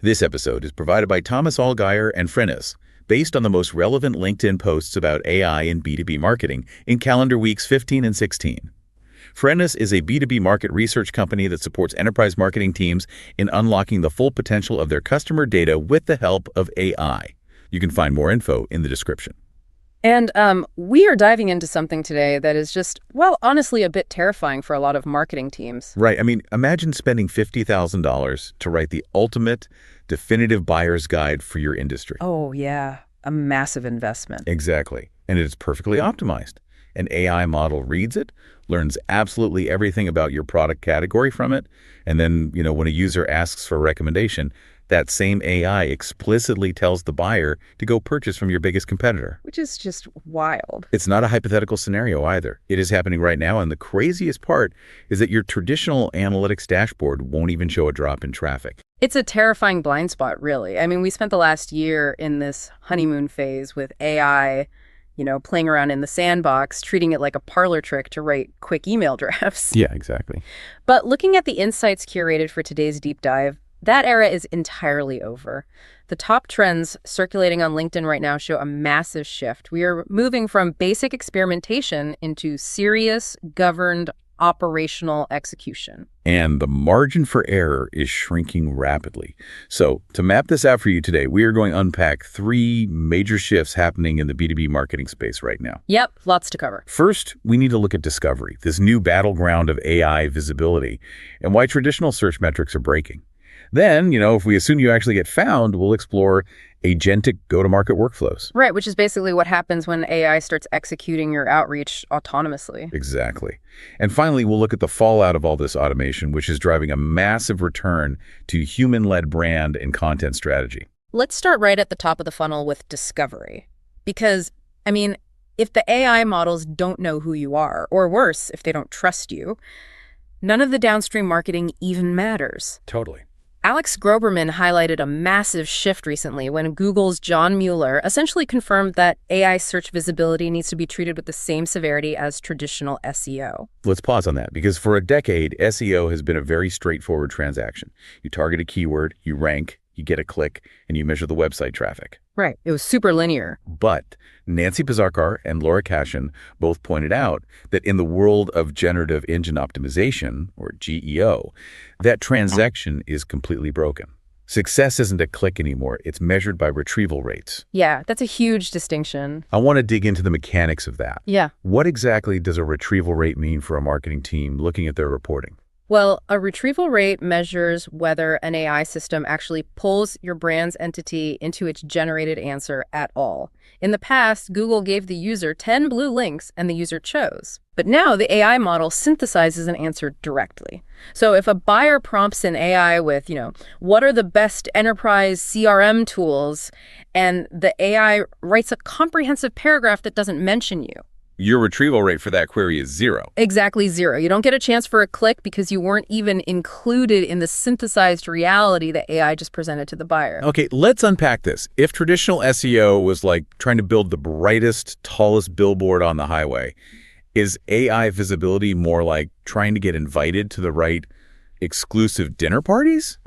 This episode is provided by Thomas Allgaier and Frennis, based on the most relevant LinkedIn posts about AI and B2B marketing in calendar weeks 15 and 16. Frennis is a B2B market research company that supports enterprise marketing teams in unlocking the full potential of their customer data with the help of AI. You can find more info in the description. And we are diving into something today that is just, well, honestly, a bit terrifying for a lot of marketing teams. Right. I mean, imagine spending $50,000 to write the ultimate definitive buyer's guide for your industry. Oh, yeah. A massive investment. Exactly. And it's perfectly optimized. An AI model reads it, learns absolutely everything about your product category from it, and then, when a user asks for a recommendation, that same AI explicitly tells the buyer to go purchase from your biggest competitor. Which is just wild. It's not a hypothetical scenario either. It is happening right now, and the craziest part is that your traditional analytics dashboard won't even show a drop in traffic. It's a terrifying blind spot, really. I mean, we spent the last year in this honeymoon phase with AI, playing around in the sandbox, treating it like a parlor trick to write quick email drafts. Yeah, exactly. But looking at the insights curated for today's deep dive, that era is entirely over. The top trends circulating on LinkedIn right now show a massive shift. We are moving from basic experimentation into serious, governed, operational execution. And the margin for error is shrinking rapidly. So to map this out for you today, we are going to unpack 3 major shifts happening in the B2B marketing space right now. Yep, lots to cover. First, we need to look at discovery, this new battleground of AI visibility, and why traditional search metrics are breaking. Then, if we assume you actually get found, we'll explore agentic go-to-market workflows. Right, which is basically what happens when AI starts executing your outreach autonomously. Exactly. And finally, we'll look at the fallout of all this automation, which is driving a massive return to human-led brand and content strategy. Let's start right at the top of the funnel with discovery. Because, if the AI models don't know who you are, or worse, if they don't trust you, none of the downstream marketing even matters. Totally. Alex Groberman highlighted a massive shift recently when Google's John Mueller essentially confirmed that AI search visibility needs to be treated with the same severity as traditional SEO. Let's pause on that, because for a decade, SEO has been a very straightforward transaction. You target a keyword, you rank, you get a click, and you measure the website traffic. Right. It was super linear. But Nancy Pizarkar and Laura Cashin both pointed out that in the world of generative engine optimization, or GEO, that transaction is completely broken. Success isn't a click anymore. It's measured by retrieval rates. Yeah, that's a huge distinction. I want to dig into the mechanics of that. Yeah. What exactly does a retrieval rate mean for a marketing team looking at their reporting? Well, a retrieval rate measures whether an AI system actually pulls your brand's entity into its generated answer at all. In the past, Google gave the user 10 blue links and the user chose. But now the AI model synthesizes an answer directly. So if a buyer prompts an AI with, what are the best enterprise CRM tools, and the AI writes a comprehensive paragraph that doesn't mention you, your retrieval rate for that query is 0. Exactly 0. You don't get a chance for a click because you weren't even included in the synthesized reality that AI just presented to the buyer. Okay, let's unpack this. If traditional SEO was like trying to build the brightest, tallest billboard on the highway, is AI visibility more like trying to get invited to the right exclusive dinner parties?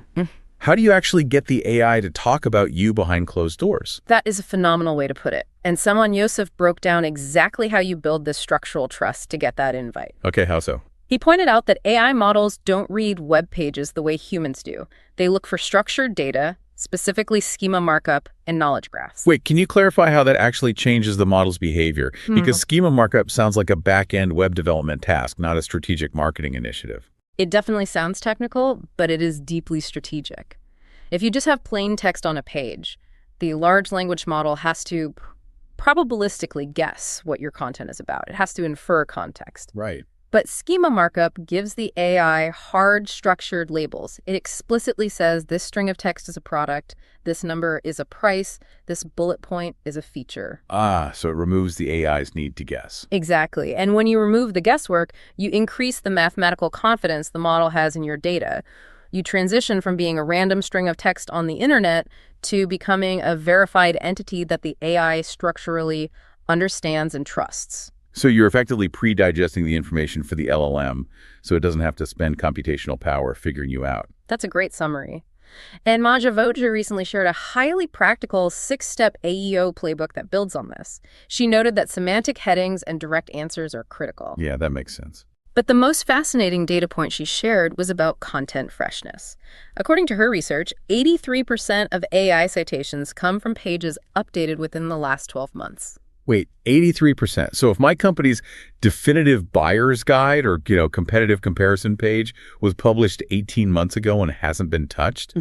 How do you actually get the AI to talk about you behind closed doors? That is a phenomenal way to put it. And Saman Yosef broke down exactly how you build this structural trust to get that invite. Okay, how so? He pointed out that AI models don't read web pages the way humans do. They look for structured data, specifically schema markup and knowledge graphs. Wait, can you clarify how that actually changes the model's behavior? Because schema markup sounds like a back-end web development task, not a strategic marketing initiative. It definitely sounds technical, but it is deeply strategic. If you just have plain text on a page, the large language model has to probabilistically guess what your content is about. It has to infer context. Right. But schema markup gives the AI hard, structured labels. It explicitly says this string of text is a product, this number is a price, this bullet point is a feature. So it removes the AI's need to guess. Exactly. And when you remove the guesswork, you increase the mathematical confidence the model has in your data. You transition from being a random string of text on the internet to becoming a verified entity that the AI structurally understands and trusts. So you're effectively pre-digesting the information for the LLM, so it doesn't have to spend computational power figuring you out. That's a great summary. And Maja Voja recently shared a highly practical 6-step AEO playbook that builds on this. She noted that semantic headings and direct answers are critical. Yeah, that makes sense. But the most fascinating data point she shared was about content freshness. According to her research, 83% of AI citations come from pages updated within the last 12 months. Wait, 83%. So if my company's definitive buyer's guide or, competitive comparison page was published 18 months ago and hasn't been touched,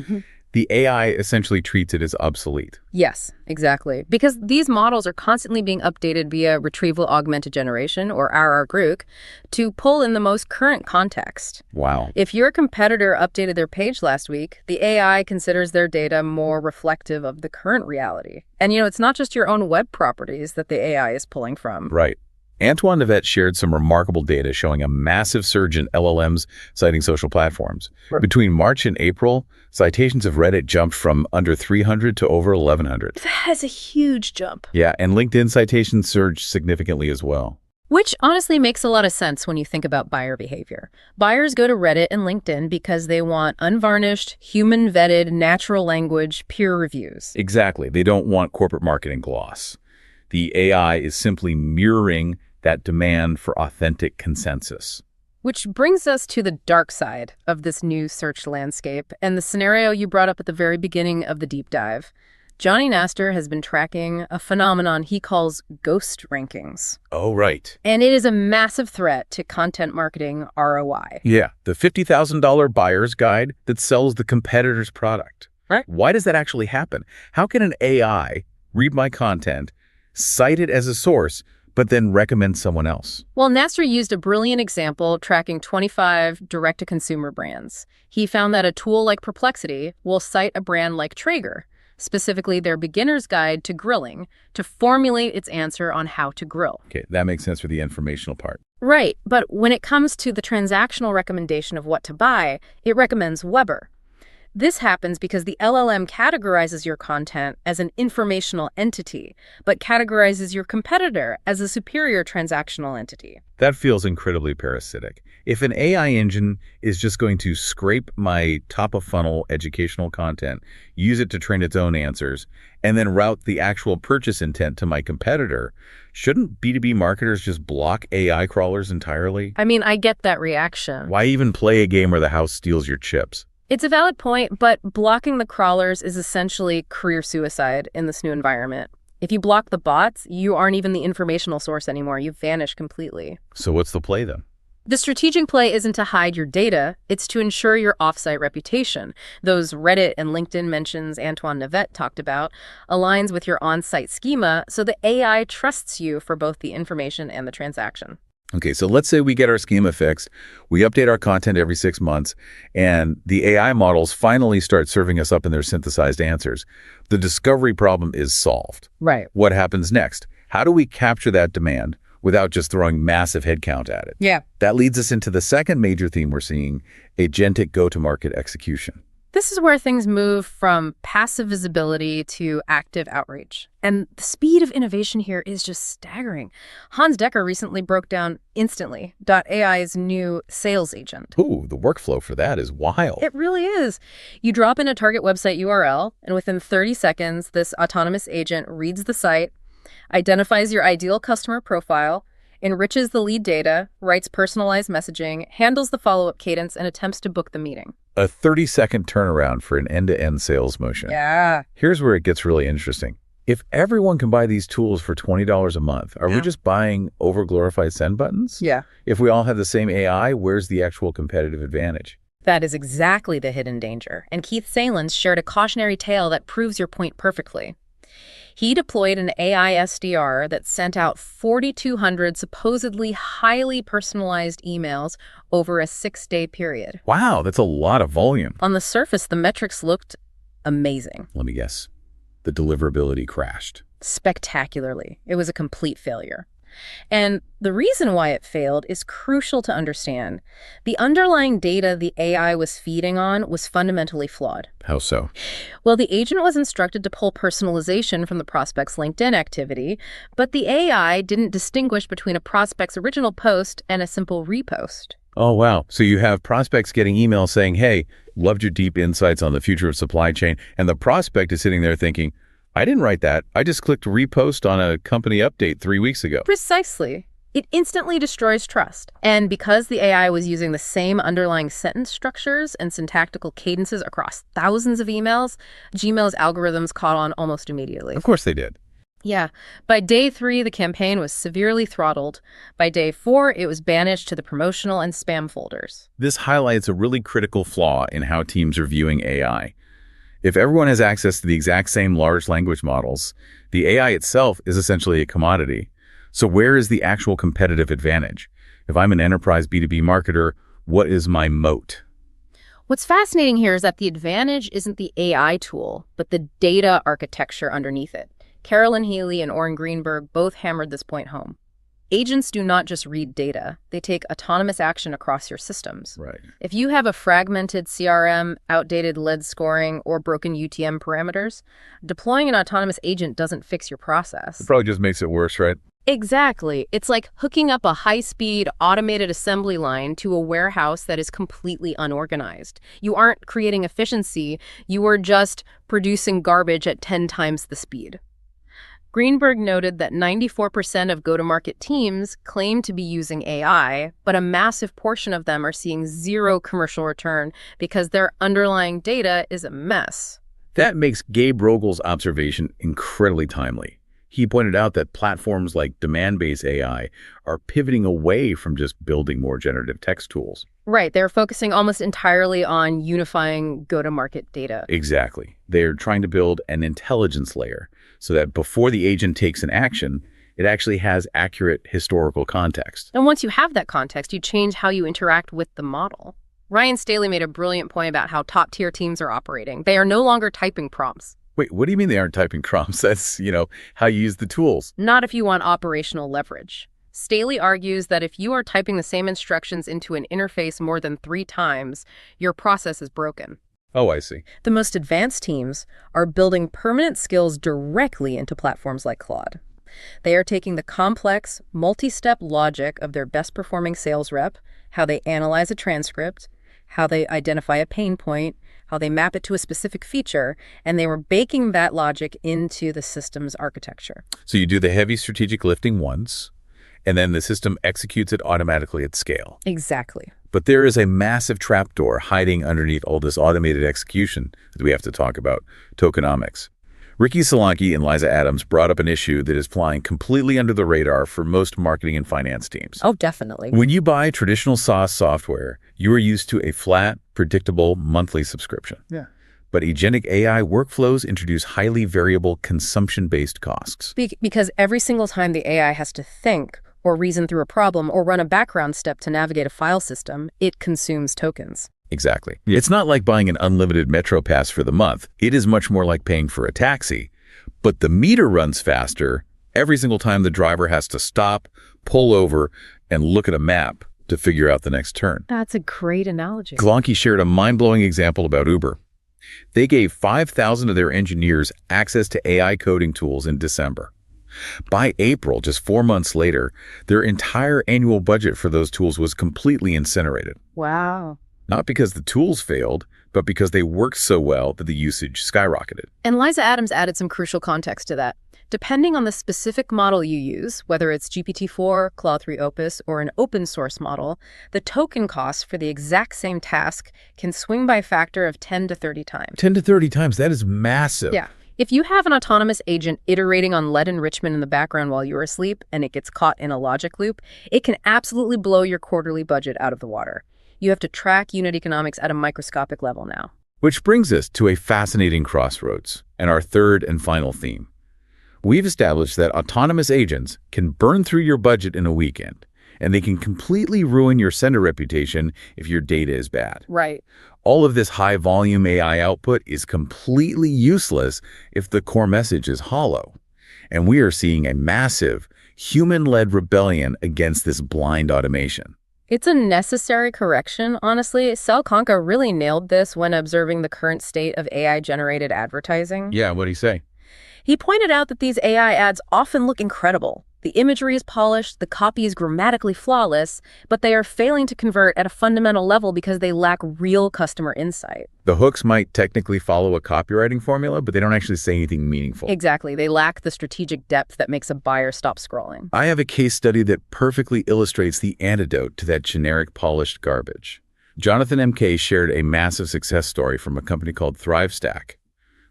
the AI essentially treats it as obsolete. Yes, exactly. Because these models are constantly being updated via retrieval augmented generation, or RRGROOC, to pull in the most current context. Wow. If your competitor updated their page last week, the AI considers their data more reflective of the current reality. And, it's not just your own web properties that the AI is pulling from. Right. Antoine Navette shared some remarkable data showing a massive surge in LLMs citing social platforms. Right. Between March and April, citations of Reddit jumped from under 300 to over 1,100. That is a huge jump. Yeah, and LinkedIn citations surged significantly as well. Which honestly makes a lot of sense when you think about buyer behavior. Buyers go to Reddit and LinkedIn because they want unvarnished, human-vetted, natural language, peer reviews. Exactly. They don't want corporate marketing gloss. The AI is simply mirroring that demand for authentic consensus. Which brings us to the dark side of this new search landscape and the scenario you brought up at the very beginning of the deep dive. Johnny Nastor has been tracking a phenomenon he calls ghost rankings. Oh, right. And it is a massive threat to content marketing ROI. Yeah, the $50,000 buyer's guide that sells the competitor's product. Right. Why does that actually happen? How can an AI read my content, cite it as a source, but then recommend someone else? Well, Nasser used a brilliant example tracking 25 direct-to-consumer brands. He found that a tool like Perplexity will cite a brand like Traeger, specifically their beginner's guide to grilling, to formulate its answer on how to grill. Okay, that makes sense for the informational part. Right, but when it comes to the transactional recommendation of what to buy, it recommends Weber. This happens because the LLM categorizes your content as an informational entity, but categorizes your competitor as a superior transactional entity. That feels incredibly parasitic. If an AI engine is just going to scrape my top-of-funnel educational content, use it to train its own answers, and then route the actual purchase intent to my competitor, shouldn't B2B marketers just block AI crawlers entirely? I mean, I get that reaction. Why even play a game where the house steals your chips? It's a valid point, but blocking the crawlers is essentially career suicide in this new environment. If you block the bots, you aren't even the informational source anymore. You've vanished completely. So what's the play then? The strategic play isn't to hide your data, it's to ensure your offsite reputation. Those Reddit and LinkedIn mentions Antoine Navette talked about aligns with your on-site schema, so the AI trusts you for both the information and the transaction. Okay, so let's say we get our schema fixed, we update our content every 6 months, and the AI models finally start serving us up in their synthesized answers. The discovery problem is solved. Right. What happens next? How do we capture that demand without just throwing massive headcount at it? Yeah. That leads us into the second major theme we're seeing, agentic go-to-market execution. This is where things move from passive visibility to active outreach. And the speed of innovation here is just staggering. Hans Decker recently broke down Instantly.ai's new sales agent. Ooh, the workflow for that is wild. It really is. You drop in a target website URL, and within 30 seconds, this autonomous agent reads the site, identifies your ideal customer profile, enriches the lead data, writes personalized messaging, handles the follow-up cadence, and attempts to book the meeting. A 30-second turnaround for an end-to-end sales motion. Yeah. Here's where it gets really interesting. If everyone can buy these tools for $20 a month, are we just buying over-glorified send buttons? Yeah. If we all have the same AI, where's the actual competitive advantage? That is exactly the hidden danger. And Keith Salins shared a cautionary tale that proves your point perfectly. He deployed an AI SDR that sent out 4,200 supposedly highly personalized emails over a 6-day period. Wow, that's a lot of volume. On the surface, the metrics looked amazing. Let me guess. The deliverability crashed. Spectacularly. It was a complete failure. And the reason why it failed is crucial to understand. The underlying data the AI was feeding on was fundamentally flawed. How so? Well, the agent was instructed to pull personalization from the prospect's LinkedIn activity, but the AI didn't distinguish between a prospect's original post and a simple repost. Oh, wow. So you have prospects getting emails saying, hey, Loved your deep insights on the future of supply chain. And the prospect is sitting there thinking, I didn't write that. I just clicked repost on a company update 3 weeks ago. Precisely. It instantly destroys trust. And because the AI was using the same underlying sentence structures and syntactical cadences across thousands of emails, Gmail's algorithms caught on almost immediately. Of course they did. Yeah. By day 3, the campaign was severely throttled. By day 4, it was banished to the promotional and spam folders. This highlights a really critical flaw in how teams are viewing AI. If everyone has access to the exact same large language models, the AI itself is essentially a commodity. So where is the actual competitive advantage? If I'm an enterprise B2B marketer, what is my moat? What's fascinating here is that the advantage isn't the AI tool, but the data architecture underneath it. Carolyn Healy and Oren Greenberg both hammered this point home. Agents do not just read data. They take autonomous action across your systems. Right. If you have a fragmented CRM, outdated lead scoring, or broken UTM parameters, deploying an autonomous agent doesn't fix your process. It probably just makes it worse, right? Exactly. It's like hooking up a high-speed automated assembly line to a warehouse that is completely unorganized. You aren't creating efficiency. You are just producing garbage at 10 times the speed. Greenberg noted that 94% of go-to-market teams claim to be using AI, but a massive portion of them are seeing zero commercial return because their underlying data is a mess. That makes Gabe Rogel's observation incredibly timely. He pointed out that platforms like demand-based AI are pivoting away from just building more generative text tools. Right. They're focusing almost entirely on unifying go-to-market data. Exactly. They're trying to build an intelligence layer so that before the agent takes an action, it actually has accurate historical context. And once you have that context, you change how you interact with the model. Ryan Staley made a brilliant point about how top-tier teams are operating. They are no longer typing prompts. Wait, what do you mean they aren't typing prompts? That's, how you use the tools. Not if you want operational leverage. Staley argues that if you are typing the same instructions into an interface more than 3 times, your process is broken. Oh, I see. The most advanced teams are building permanent skills directly into platforms like Claude. They are taking the complex, multi-step logic of their best-performing sales rep, how they analyze a transcript, how they identify a pain point, how they map it to a specific feature, and they were baking that logic into the system's architecture. So you do the heavy strategic lifting once, and then the system executes it automatically at scale. Exactly. But there is a massive trapdoor hiding underneath all this automated execution that we have to talk about, tokenomics. Ricky Solanke and Liza Adams brought up an issue that is flying completely under the radar for most marketing and finance teams. Oh, definitely. When you buy traditional SaaS software, you are used to a flat, predictable monthly subscription. Yeah. But agentic AI workflows introduce highly variable consumption-based costs. Because every single time the AI has to think or reason through a problem or run a background step to navigate a file system, it consumes tokens. Exactly. It's not like buying an unlimited Metro pass for the month. It is much more like paying for a taxi. But the meter runs faster every single time the driver has to stop, pull over, and look at a map to figure out the next turn. That's a great analogy. Solanke shared a mind-blowing example about Uber. They gave 5,000 of their engineers access to AI coding tools in December. By April, just 4 months later, their entire annual budget for those tools was completely incinerated. Wow. Not because the tools failed, but because they worked so well that the usage skyrocketed. And Liza Adams added some crucial context to that. Depending on the specific model you use, whether it's GPT-4, Claude 3 Opus, or an open source model, the token cost for the exact same task can swing by a factor of 10 to 30 times. 10 to 30 times, that is massive. Yeah. If you have an autonomous agent iterating on lead enrichment in the background while you're asleep and it gets caught in a logic loop, it can absolutely blow your quarterly budget out of the water. You have to track unit economics at a microscopic level now. Which brings us to a fascinating crossroads and our third and final theme. We've established that autonomous agents can burn through your budget in a weekend, and they can completely ruin your sender reputation if your data is bad. Right. All of this high-volume AI output is completely useless if the core message is hollow. And we are seeing a massive, human-led rebellion against this blind automation. It's a necessary correction, honestly. Sal Conca really nailed this when observing the current state of AI-generated advertising. Yeah, what'd he say? He pointed out that these AI ads often look incredible. The imagery is polished, the copy is grammatically flawless, but they are failing to convert at a fundamental level because they lack real customer insight. The hooks might technically follow a copywriting formula, but they don't actually say anything meaningful. Exactly. They lack the strategic depth that makes a buyer stop scrolling. I have a case study that perfectly illustrates the antidote to that generic polished garbage. Jonathan M.K. shared a massive success story from a company called ThriveStack.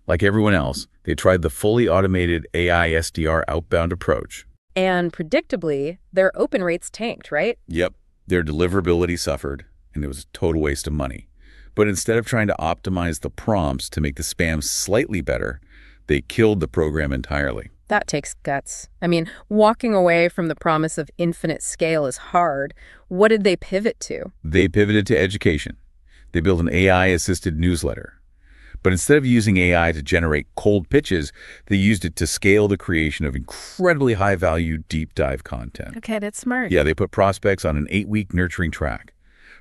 Like everyone else, they tried the fully automated AI SDR outbound approach. And predictably, their open rates tanked, right? Yep, their deliverability suffered, and it was a total waste of money. But instead of trying to optimize the prompts to make the spam slightly better, they killed the program entirely. That takes guts. I mean, walking away from the promise of infinite scale is hard. What did they pivot to? They pivoted to education. They built an AI-assisted newsletter. But instead of using AI to generate cold pitches, they used it to scale the creation of incredibly high-value deep dive content. Okay, that's smart. Yeah, they put prospects on an 8-week nurturing track.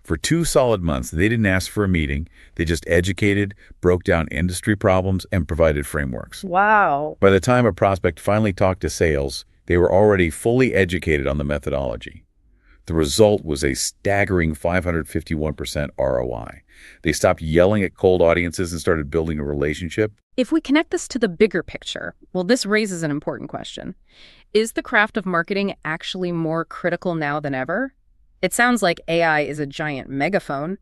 For 2 solid months, they didn't ask for a meeting. They just educated, broke down industry problems, and provided frameworks. Wow. By the time a prospect finally talked to sales, they were already fully educated on the methodology. The result was a staggering 551% ROI. They stopped yelling at cold audiences and started building a relationship. If we connect this to the bigger picture, well, this raises an important question. Is the craft of marketing actually more critical now than ever? It sounds like AI is a giant megaphone,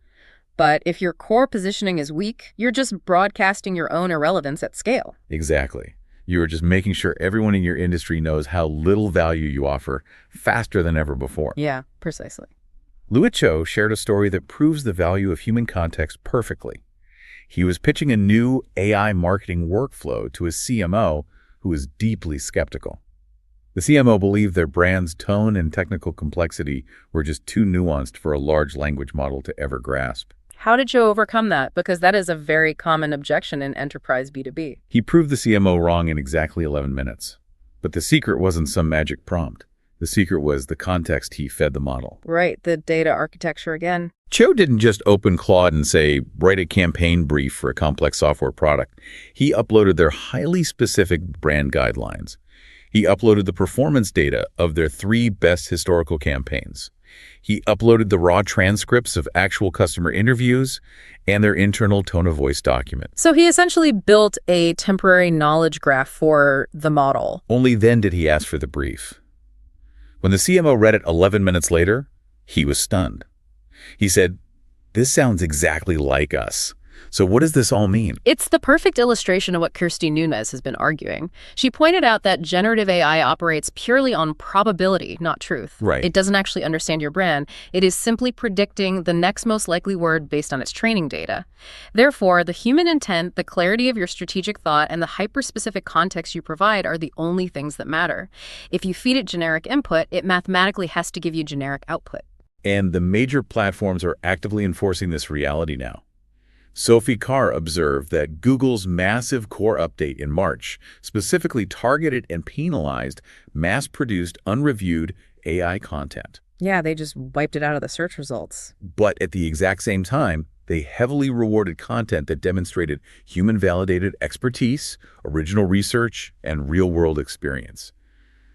but if your core positioning is weak, you're just broadcasting your own irrelevance at scale. Exactly. You are just making sure everyone in your industry knows how little value you offer faster than ever before. Yeah, precisely. Louis Cho shared a story that proves the value of human context perfectly. He was pitching a new AI marketing workflow to a CMO who was deeply skeptical. The CMO believed their brand's tone and technical complexity were just too nuanced for a large language model to ever grasp. How did you overcome that? Because that is a very common objection in enterprise B2B. He proved the CMO wrong in exactly 11 minutes. But the secret wasn't some magic prompt. The secret was the context he fed the model. Right, the data architecture again. Cho didn't just open Claude and say, write a campaign brief for a complex software product. He uploaded their highly specific brand guidelines. He uploaded the performance data of their 3 best historical campaigns. He uploaded the raw transcripts of actual customer interviews and their internal tone of voice document. So he essentially built a temporary knowledge graph for the model. Only then did he ask for the brief. When the CMO read it 11 minutes later, he was stunned. He said, "This sounds exactly like us. So what does this all mean?" It's the perfect illustration of what Kirsty Nunes has been arguing. She pointed out that generative AI operates purely on probability, not truth. Right. It doesn't actually understand your brand. It is simply predicting the next most likely word based on its training data. Therefore, the human intent, the clarity of your strategic thought, and the hyper-specific context you provide are the only things that matter. If you feed it generic input, it mathematically has to give you generic output. And the major platforms are actively enforcing this reality now. Sophie Carr observed that Google's massive core update in March specifically targeted and penalized mass-produced, unreviewed AI content. Yeah, they just wiped it out of the search results. But at the exact same time, they heavily rewarded content that demonstrated human-validated expertise, original research, and real-world experience.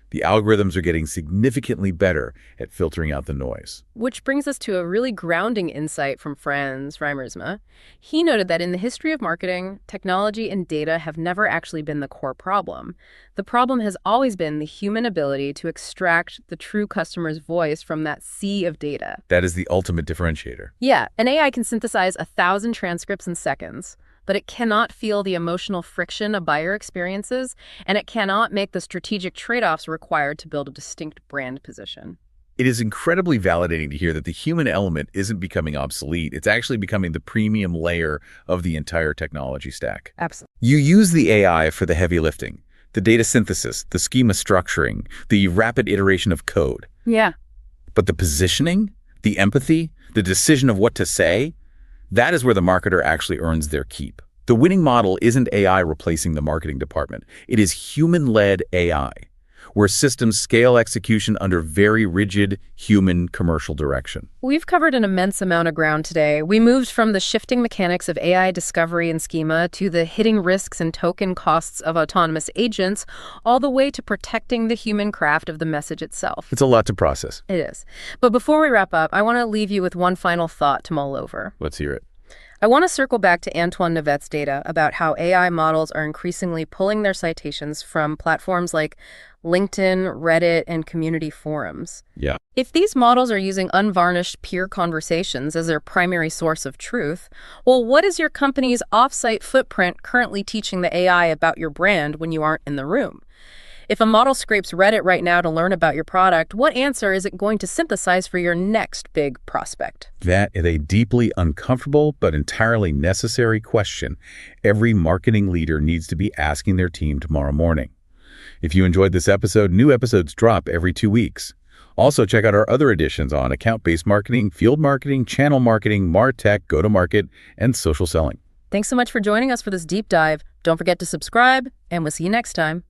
The algorithms are getting significantly better at filtering out the noise. Which brings us to a really grounding insight from Franz Reimersma. He noted that in the history of marketing, technology and data have never actually been the core problem. The problem has always been the human ability to extract the true customer's voice from that sea of data. That is the ultimate differentiator. Yeah, an AI can synthesize 1,000 transcripts in seconds, but it cannot feel the emotional friction a buyer experiences, and it cannot make the strategic trade-offs required to build a distinct brand position. It is incredibly validating to hear that the human element isn't becoming obsolete. It's actually becoming the premium layer of the entire technology stack. Absolutely. You use the AI for the heavy lifting, the data synthesis, the schema structuring, the rapid iteration of code. Yeah. But the positioning, the empathy, the decision of what to say, that is where the marketer actually earns their keep. The winning model isn't AI replacing the marketing department. It is human-led AI, where systems scale execution under very rigid human commercial direction. We've covered an immense amount of ground today. We moved from the shifting mechanics of AI discovery and schema to the hitting risks and token costs of autonomous agents, all the way to protecting the human craft of the message itself. It's a lot to process. It is. But before we wrap up, I want to leave you with one final thought to mull over. Let's hear it. I want to circle back to Antoine Navet's data about how AI models are increasingly pulling their citations from platforms like LinkedIn, Reddit, and community forums. Yeah. If these models are using unvarnished peer conversations as their primary source of truth, well, what is your company's offsite footprint currently teaching the AI about your brand when you aren't in the room? If a model scrapes Reddit right now to learn about your product, what answer is it going to synthesize for your next big prospect? That is a deeply uncomfortable but entirely necessary question every marketing leader needs to be asking their team tomorrow morning. If you enjoyed this episode, new episodes drop every 2 weeks. Also, check out our other editions on account-based marketing, field marketing, channel marketing, MarTech, go-to-market, and social selling. Thanks so much for joining us for this deep dive. Don't forget to subscribe, and we'll see you next time.